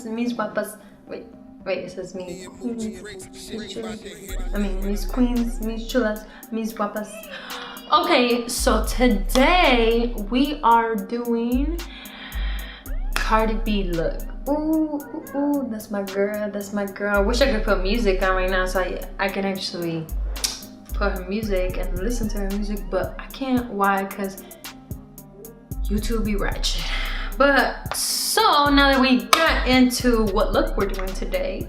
mis guapas. Wait, it says mis queens, mis chulas. I mean, mis queens, mis chulas, mis guapas. Okay, so today we are doing Cardi B look. Ooh, that's my girl, that's my girl. I wish I could put music on right now so I can actually put her music and listen to her music, but I can't. Why? Because YouTube be ratchet. But so now that we got into what look we're doing today,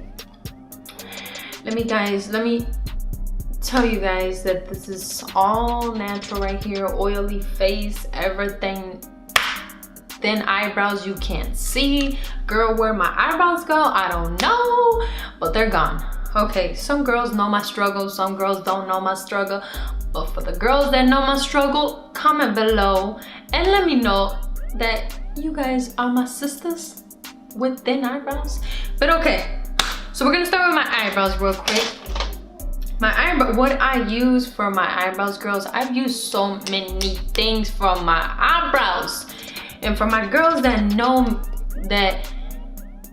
let me tell you guys that this is all natural right here. Oily face, everything. Thin eyebrows you can't see. Girl, where my eyebrows go, I don't know, but they're gone. Okay, some girls know my struggle, some girls don't know my struggle, but for the girls that know my struggle, comment below and let me know that you guys are my sisters with thin eyebrows. But okay, so we're gonna start with my eyebrows real quick. What I use for my eyebrows, girls, I've used so many things for my eyebrows. And for my girls that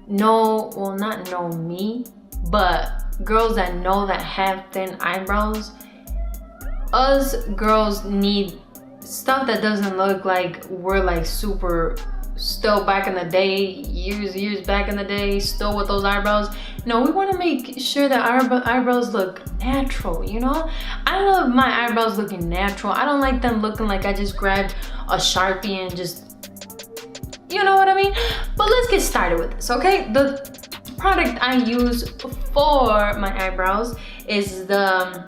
well, not know me, but girls that know that have thin eyebrows, us girls need stuff that doesn't look like we're like super still back in the day, years back in the day, still with those eyebrows. No, we want to make sure that our eyebrows look natural, you know? I love my eyebrows looking natural. I don't like them looking like I just grabbed a Sharpie and just, you know what I mean? But let's get started with this, okay? The product I use for my eyebrows is the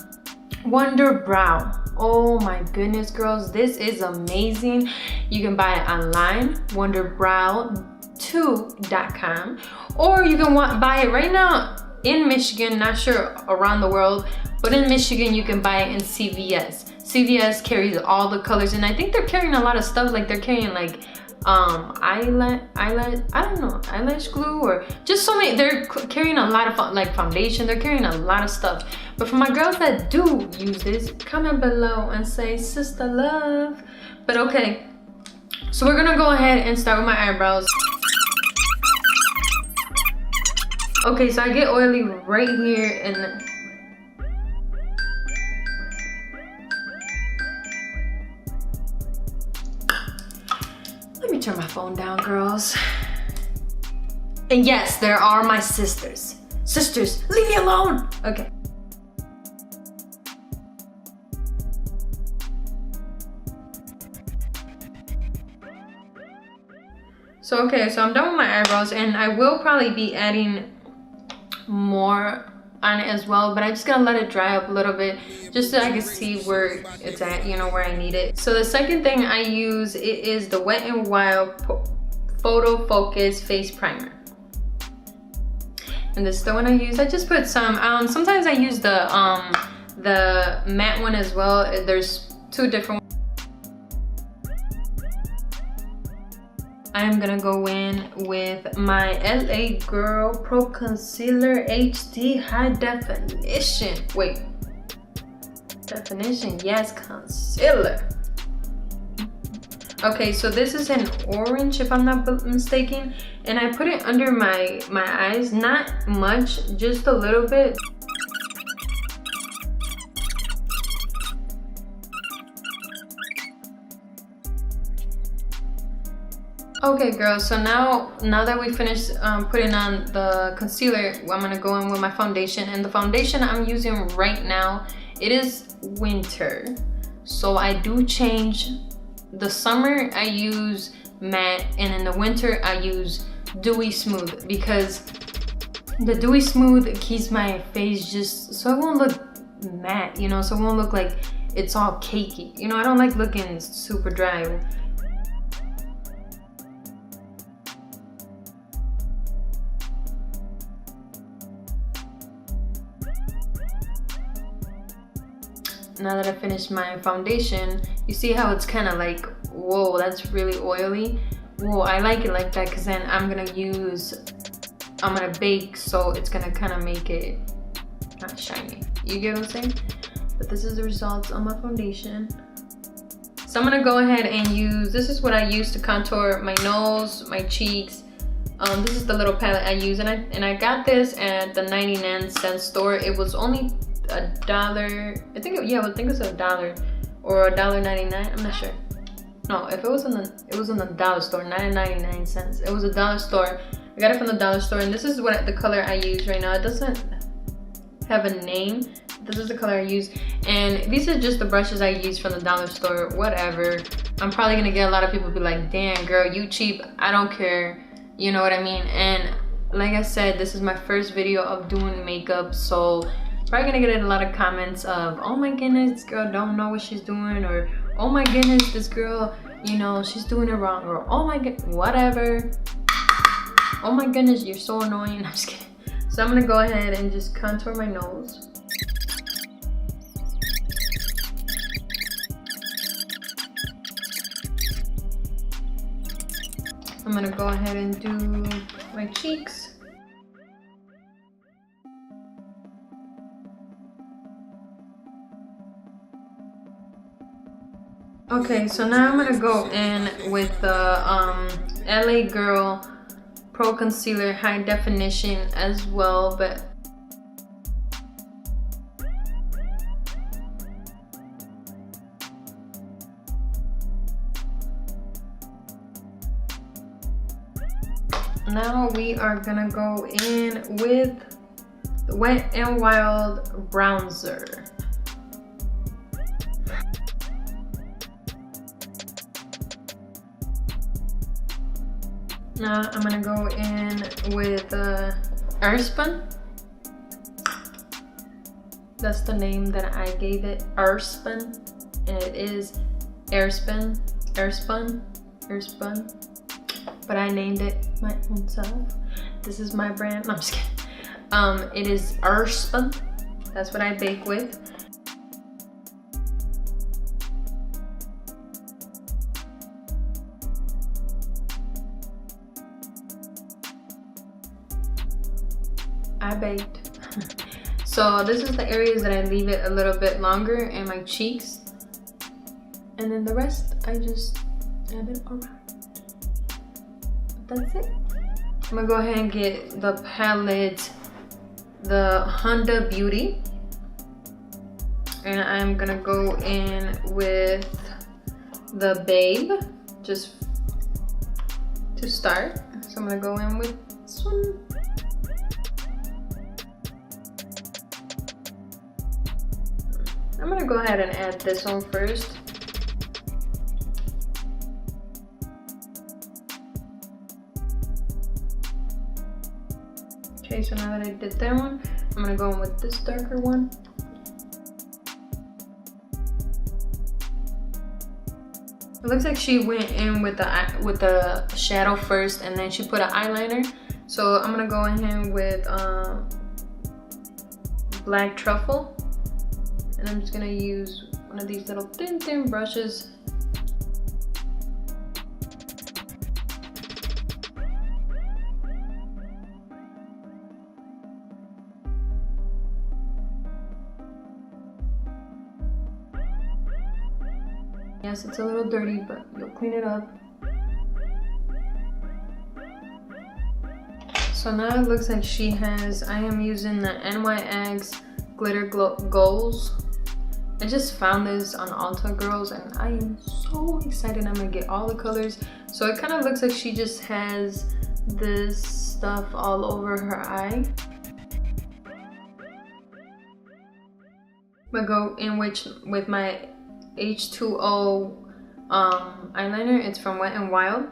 WUNDERBROW. Oh my goodness, girls, this is amazing. You can buy it online, WUNDERBROW2.com, or you can buy it right now in Michigan, not sure around the world, but in Michigan you can buy it in CVS. CVS carries all the colors, and I think they're carrying a lot of stuff, like they're carrying like eyelash glue, or just so many. They're carrying a lot of like foundation, they're carrying a lot of stuff. But for my girls that do use this, comment below and say sister love. But okay, so we're gonna go ahead and start with my eyebrows. Okay, so I get oily right here, and let me turn my phone down, girls. And yes, there are my sisters. Sisters, leave me alone. Okay. So I'm done with my eyebrows, and I will probably be adding more on it as well, but I just gotta let it dry up a little bit just so I can see where it's at, you know, where I need it. So the second thing I use is the Wet n Wild Photo Focus Face Primer, and this is the one I use. I just put some. Sometimes I use the matte one as well. There's two different ones. I'm gonna go in with my LA Girl Pro Concealer HD High Definition. Wait, definition, yes, concealer. Okay, so this is an orange if I'm not mistaken, and I put it under my eyes, not much, just a little bit. Okay, girls, so now that we finished putting on the concealer, I'm gonna go in with my foundation. And the foundation I'm using right now, it is winter, so I do change. The summer I use matte, and in the winter I use dewy smooth, because the dewy smooth keeps my face just so it won't look matte, you know, so it won't look like it's all cakey, you know. I don't like looking super dry. Now that I finished my foundation, you see how it's kind of like, whoa, that's really oily. Whoa, I like it like that, because then I'm gonna bake, so it's gonna kind of make it not shiny. You get what I'm saying? But this is the results on my foundation. So I'm gonna go ahead and use, this is what I use to contour my nose, my cheeks, This is the little palette I use, and I got this at the 99-cent store. It was only $1. I think it was $1 or $1.99. I'm not sure. No, if it was in the dollar store, not at 99 cents. It was a dollar store. I got it from the dollar store, and this is what the color I use right now. It doesn't have a name. This is the color I use, and these are just the brushes I use from the dollar store. Whatever. I'm probably gonna get a lot of people be like, "Damn, girl, you cheap." I don't care. You know what I mean? And like I said, this is my first video of doing makeup, so probably gonna get a lot of comments of, "Oh my goodness, this girl don't know what she's doing," or "Oh my goodness, this girl, you know, she's doing it wrong," or "Oh my god," whatever. "Oh my goodness, you're so annoying." I'm just kidding. So I'm gonna go ahead and just contour my nose. I'm gonna go ahead and do my cheeks. Okay, so now I'm gonna go in with the LA Girl Pro Concealer High Definition as well, but now we are gonna go in with the Wet n Wild Bronzer. Now I'm gonna go in with Airspun. That's the name that I gave it, Airspun, and it is Airspun. But I named it my own self. This is my brand. No, I'm just kidding. It is Airspun. That's what I bake with. I baked. So this is the areas that I leave it a little bit longer, and my cheeks, and then the rest I just add it around. That's it. I'm gonna go ahead and get the palette, the HUNDA Beauty, and I'm gonna go in with the Babe just to start. So I'm gonna go in with this one. I'm gonna go ahead and add this one first. Okay, so now that I did that one, I'm gonna go in with this darker one. It looks like she went in with the shadow first, and then she put an eyeliner. So I'm gonna go in with Black Truffle. And I'm just gonna use one of these little thin brushes. Yes, it's a little dirty, but you'll clean it up. So now it looks like she has, I am using the NYX Glitter Goals. I just found this on Ulta Girls, and I am so excited. I'm gonna get all the colors. So it kind of looks like she just has this stuff all over her eye. I'm gonna go in with my H2O eyeliner. It's from Wet n Wild.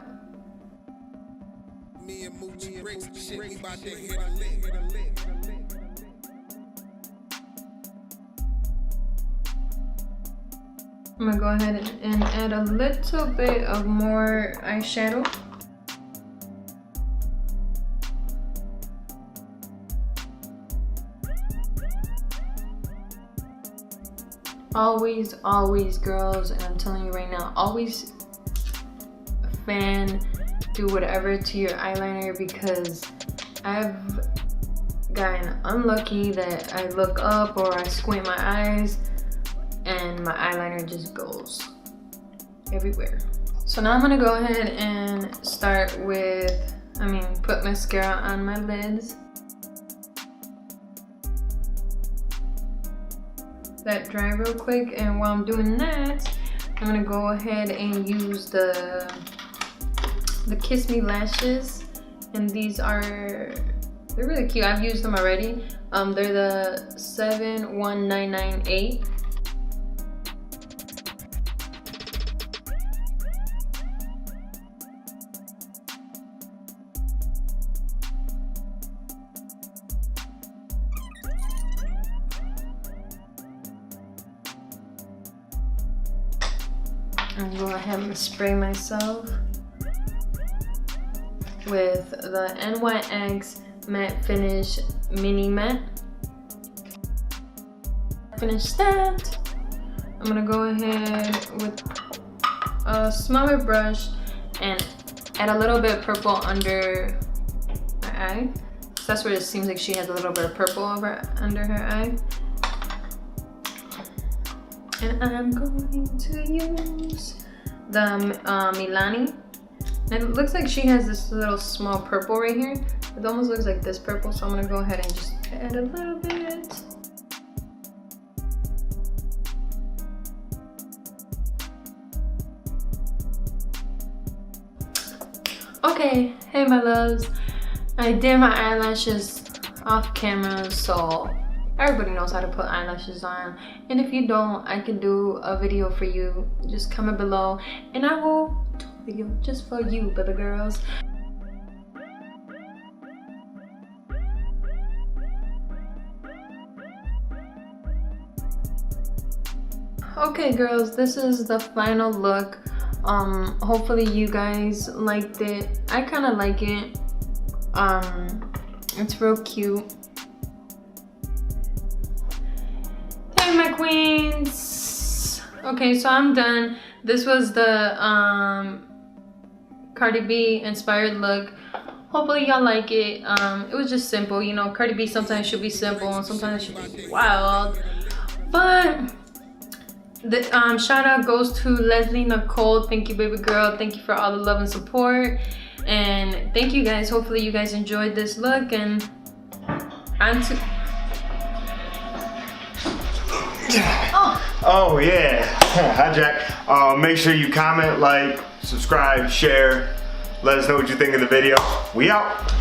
I'm gonna go ahead and add a little bit of more eyeshadow. Always girls, and I'm telling you right now, always do whatever to your eyeliner, because I've gotten unlucky that I look up or I squint my eyes and my eyeliner just goes everywhere. So now I'm gonna go ahead and start with put mascara on my lids. Let dry real quick, and while I'm doing that, I'm gonna go ahead and use the Kiss Me lashes, and these are, they're really cute. I've used them already. They're the 71998. I'm gonna go ahead and spray myself with the NYX Matte Finish Mini Matte. Finish that. I'm gonna go ahead with a smaller brush and add a little bit of purple under my eye. So that's where it seems like she has a little bit of purple under her eye. And I'm going to use the Milani. And it looks like she has this little small purple right here. It almost looks like this purple, so I'm gonna go ahead and just add a little bit. Okay, hey my loves. I did my eyelashes off camera, so everybody knows how to put eyelashes on. And if you don't, I can do a video for you. Just comment below and I will do a video just for you, baby girls. Okay girls, this is the final look. Hopefully you guys liked it. I kind of like it. It's real cute. Hey my queens. Okay, so I'm done. This was the Cardi B inspired look. Hopefully y'all like it. It was just simple, you know. Cardi B sometimes should be simple and sometimes it should be wild, but the shout out goes to Leslie Nicole. Thank you, baby girl. Thank you for all the love and support, and thank you guys. Hopefully you guys enjoyed this look, and on to oh yeah. Hi Jack. Make sure you comment, like, subscribe, share, let us know what you think of the video. We out.